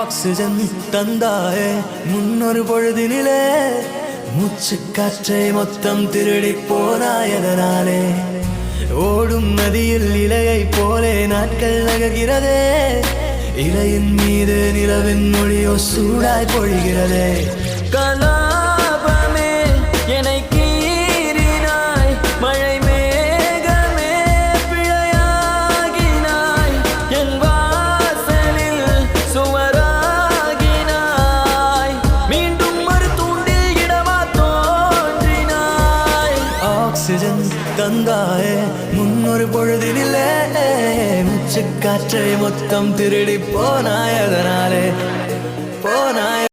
oxygen தந்தாயே முன்னொரு பொழுதினிலே மூச்சு காற்றை மொத்தம் திருடி போனாயதனாலே ஓடும் நதியில் இலையை போலே நாட்கள் நகர்கிறதே இலையின் மீது நிலவின் மொழியோ சூடாய் பொழிகிறதே கலாபமே என்னை கீறினாய் மழை மேகமே பிழையாகினாய் என் வாசலில் சுவராகினாய் மீண்டும் ஒரு தூண்டில் இடமா தோன்றினாய் ஆக்சிஜன் தந்தாயே முன்னொரு பொழுதினிலே மூச்சு காற்றை மொத்தம் திருடி போனாயதனாலே போனாய்